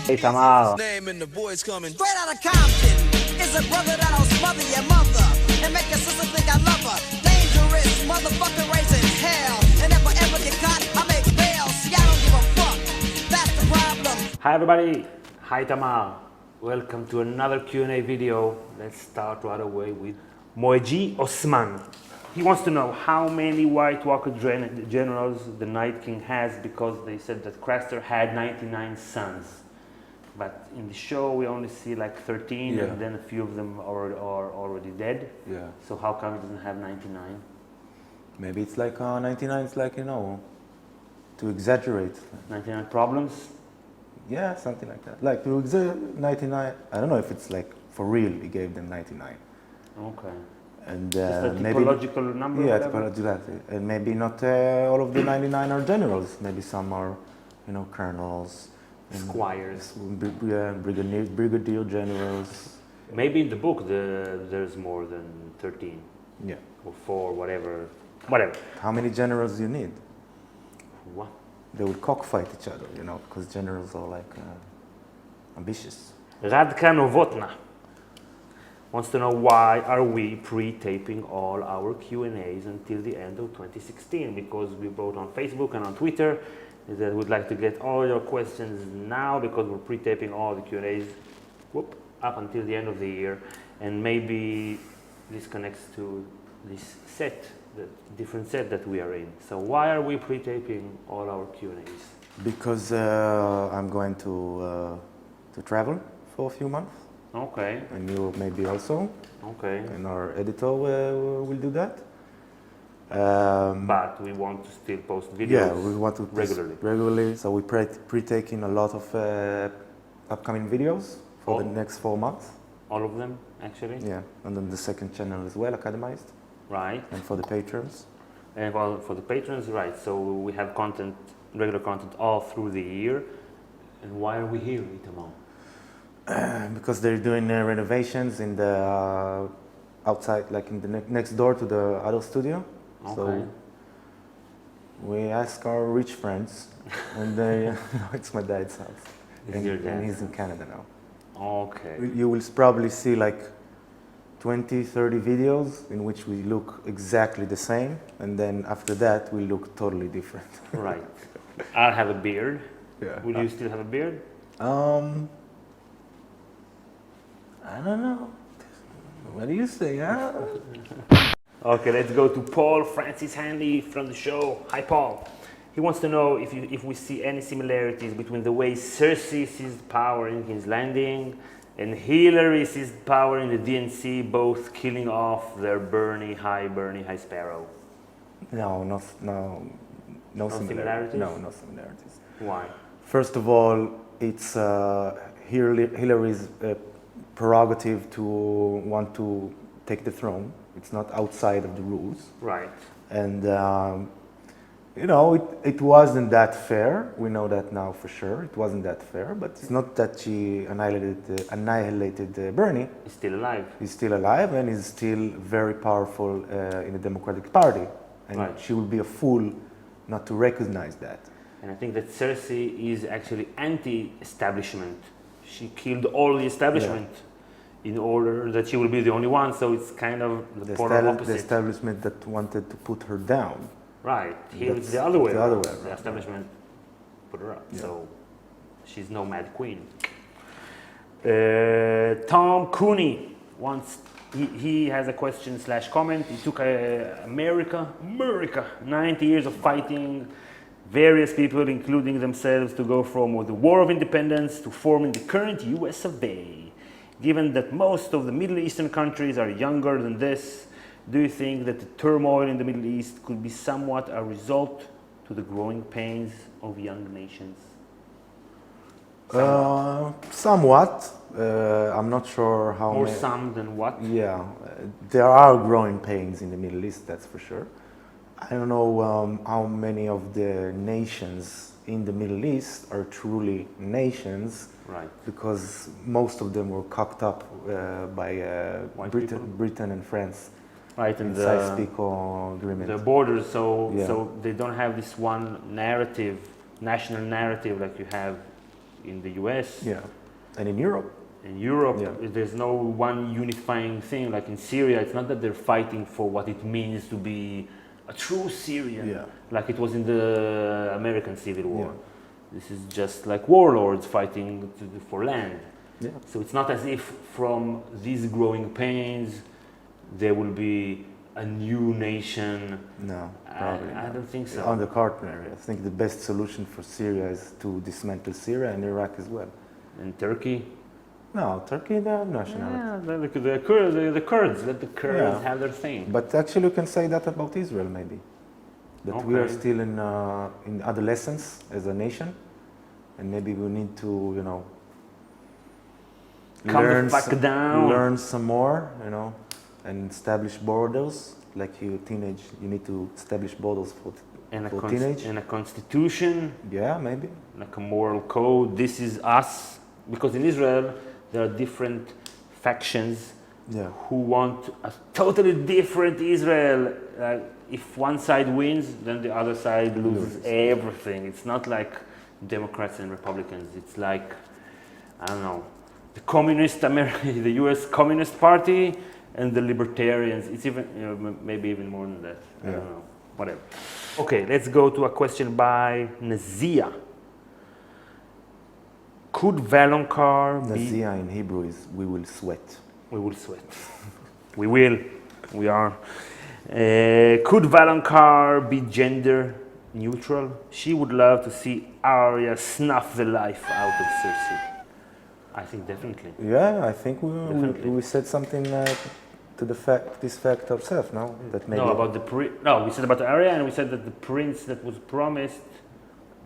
Hey Tamar. Name and the boys coming straight out of Compton. Is a brother that'll smother your mother and make your sister think I love her. Dangerous motherfucker raising hell. And if I ever get caught, I make bail. See, I don't give a fuck. That's the problem. Hi everybody. Hi Tamar. Welcome to another Q&A video. Let's start right away with Moeji Osman. He wants to know how many White Walker generals the Night King has, because they said that Craster had 99 sons. But in the show we only see like 13, and then a few of them are already dead. Yeah. So how come he doesn't have 99? Maybe it's like 99 is like, you know, to exaggerate. 99 problems? Yeah, something like that. Like to 99, I don't know if it's like for real he gave them 99. Okay. And Just a maybe, typological number? yeah, whatever? typological. And maybe not all of the 99 are generals. Maybe some are, you know, colonels. Squires. Brigadier generals. Maybe in the book there's more than 13 Yeah. or 4, whatever. How many generals do you need? What? They will cockfight each other, you know, because generals are like ambitious. Radka Novotna wants to know why are we pre-taping all our Q&As until the end of 2016? Because we wrote on Facebook and on Twitter that we'd like to get all your questions now, because we're pre-taping all the Q&As up until the end of the year. And maybe this connects to this set, the different set that we are in. So why are we pre-taping all our Q&As? Because I'm going to travel for a few months. Okay. And you maybe also. Okay. And our editor will do that. But we want to still post videos. Yeah, we want to regularly. So we pre-taking a lot of upcoming videos for the next 4 months. All of them, actually? Yeah, and then the second channel as well, Academized. Right. And for the patrons. And well, for the patrons, right. So we have content, regular content all through the year. And why are we here, Itamar? Because they're doing renovations in the outside, like in the next door to the other studio. Okay. So we ask our rich friends, and they, no, it's my dad's house. And he's in Canada now. Okay. You will probably see like 20, 30 videos in which we look exactly the same, and then after that we look totally different. Right. I'll have a beard. Yeah. Will you still have a beard? I don't know. What do you say, huh? Okay, let's go to Paul Francis Hanley from the show. Hi, Paul. He wants to know if we see any similarities between the way Cersei seized power in King's Landing and Hillary seized power in the DNC, both killing off their Bernie High Sparrow. No similarities? No, no similarities. Why? First of all, it's Hillary's prerogative to want to take the throne. It's not outside of the rules. Right. And, you know, it wasn't that fair. We know that now for sure. It wasn't that fair, but it's not that she annihilated Bernie. He's still alive. He's still alive, and he's still very powerful in the Democratic Party. And right. She would be a fool not to recognize that. And I think that Cersei is actually anti-establishment. She killed all the establishment in order that she will be the only one, so it's kind of the polar opposite. The establishment that wanted to put her down. Right. Here it's the other way around. The establishment put her up. Yeah. So she's no mad queen. Tom Cooney wants, he has a question / comment. He took America, 90 years of fighting various people, including themselves, to go from the War of Independence to forming the current US of A. Given that most of the Middle Eastern countries are younger than this, do you think that the turmoil in the Middle East could be somewhat a result to the growing pains of young nations? Somewhat. I'm not sure how More some than what? Yeah, there are growing pains in the Middle East, that's for sure. I don't know how many of the nations in the Middle East are truly nations, right? Because most of them were cocked up by Britain and France, right? And the Sykes-Picot agreement. The borders, so they don't have this one narrative, national narrative, like you have in the US. Yeah. And in Europe. In Europe, Yeah. there's no one unifying thing. Like in Syria, it's not that they're fighting for what it means to be a true Syrian, Yeah. like it was in the American Civil War. Yeah. This is just like warlords fighting for land. Yeah. So it's not as if from these growing pains there will be a new nation. No, probably I not. don't think so. On the contrary, I think the best solution for Syria is to dismantle Syria and Iraq as well. And Turkey? No, Turkey, they have nationality. Yeah, the Kurds, let the Kurds Yeah. have their thing. But actually, you can say that about Israel, maybe. That we are Okay. still in adolescence as a nation, and maybe we need to, Calm the fuck down. learn some more, and establish borders. Like you need to establish borders for teenage. And a constitution, Yeah, maybe. like a moral code. This is us. Because in Israel, there are different factions Yeah. who want a totally different Israel. If one side wins, then the other side loses everything. It's not like Democrats and Republicans. It's like, I don't know, the the US Communist Party and the Libertarians. It's even, maybe even more than that. I don't know, whatever. Okay, let's go to a question by Nazia. Could Valonqar be... Nazia in Hebrew is "we will sweat." We will sweat. We will. We are. Could Valonqar be gender neutral? She would love to see Arya snuff the life out of Cersei. I think definitely. Yeah, I think Definitely. we said something to this fact ourselves. No, that maybe No, about the we said about Arya, and we said that the prince that was promised.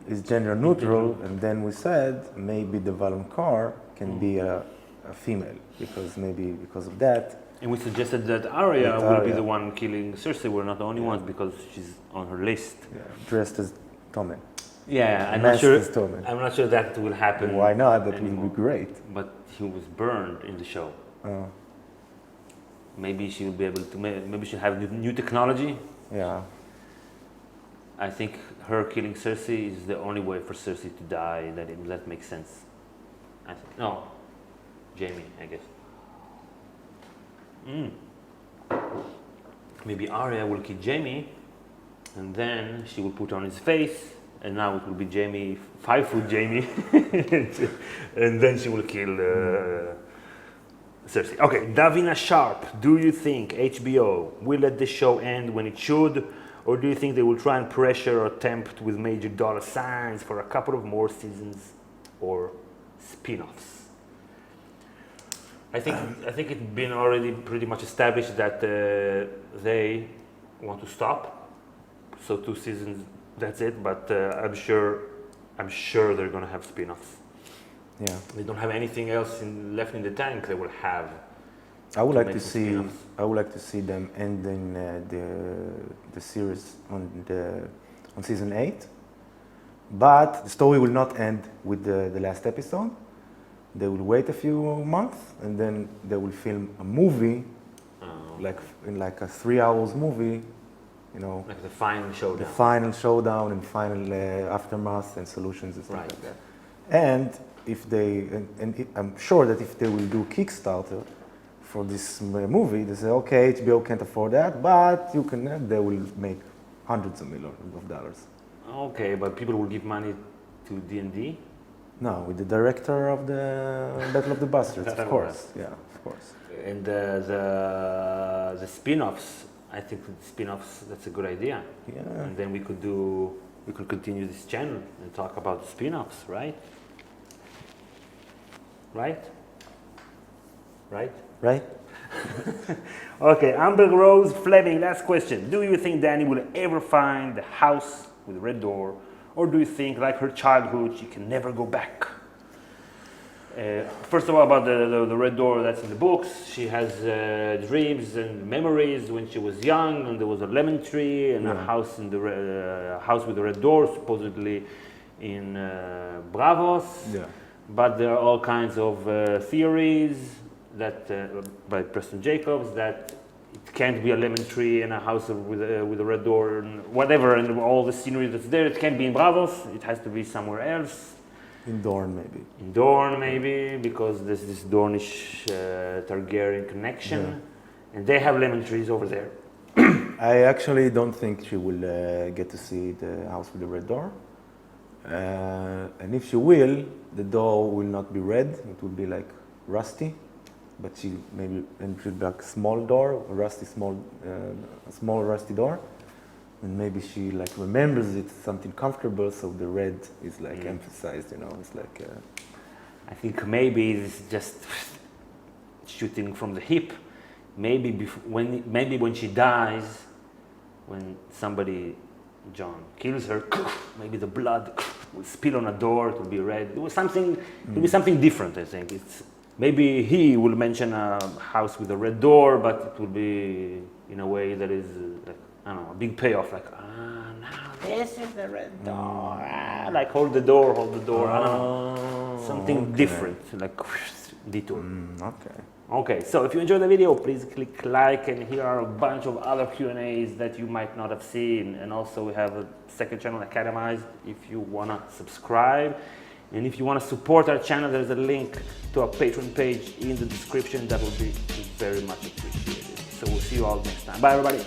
is gender neutral, and then we said maybe the Valonqar can be a female because of that. And we suggested that Arya That will be Arya. the one killing Cersei. We're not the only ones because she's on her list. Yeah, dressed as Tommen. Yeah, I'm Masked not sure. as Tommen. I'm not sure that will happen. Why not? That anymore. would be great. But he was burned in the show. Maybe she will be able to. Maybe she'll have new technology. Yeah. I think her killing Cersei is the only way for Cersei to die. That makes sense. I think no, Jaime, I guess. Maybe Arya will kill Jaime, and then she will put on his face, and now it will be Jaime, 5 foot Jaime, and then she will kill Cersei. Okay, Davina Sharp, do you think HBO will let the show end when it should, or do you think they will try and pressure or tempt with major dollar signs for a couple of more seasons or spin-offs? I think it's been already pretty much established that they want to stop. So 2 seasons, that's it. But I'm sure they're gonna have spin-offs. Yeah. They don't have anything else left in the tank. They will have. I would like make to some see. spin-offs. I would like to see them ending the series on season 8. But the story will not end with the last episode. They will wait a few months and then they will film a movie, like a 3 hours movie, Like the final showdown. the final showdown and final aftermath and solutions and stuff Right. like that. And if they, I'm sure that if they will do Kickstarter for this movie, they say, okay, HBO can't afford that, but you can. They will make hundreds of millions of dollars. Okay, but people will give money to D&D. No, with the director of the Battle of the Bastards, of course. Yeah, of course. And the spin-offs, I think the spin-offs, that's a good idea. Yeah. And then we could continue this channel and talk about the spin-offs, right? Right? Right? Right? Okay, Amber Rose Fleming, last question. Do you think Dany will ever find the house with the red door, or do you think, like her childhood, she can never go back? First of all, about the red door that's in the books, she has dreams and memories when she was young, and there was a lemon tree and a house in house with the red door, supposedly in Bravos. Yeah. But there are all kinds of theories that by Preston Jacobs that it can't be a lemon tree and a house with a red door and whatever, and all the scenery that's there. It can't be in Bravos. It has to be somewhere else. In Dorne, maybe. In Dorne, maybe, because there's this Dornish Targaryen connection, and they have lemon trees over there. I actually don't think she will get to see the house with the red door. And if she will, the door will not be red, it will be like rusty. But she maybe, and it will be like a small door, a small rusty door. And maybe she like remembers it's something comfortable, so the red is like emphasized, you know, it's like... I think maybe it's just shooting from the hip. Maybe when she dies, when somebody, Jon, kills her, maybe the blood will spill on a door, it will be red. It will be something different, I think. Maybe he will mention a house with a red door, but it will be in a way that is, like, I don't know, a big payoff, like, now this is the red door, like hold the door, I don't know, something different, like detour. Okay, so if you enjoyed the video, please click like, and here are a bunch of other Q&As that you might not have seen, and also we have a second channel, Academized, if you want to subscribe. And if you want to support our channel, there's a link to our Patreon page in the description. That will be very much appreciated. So we'll see you all next time. Bye, everybody.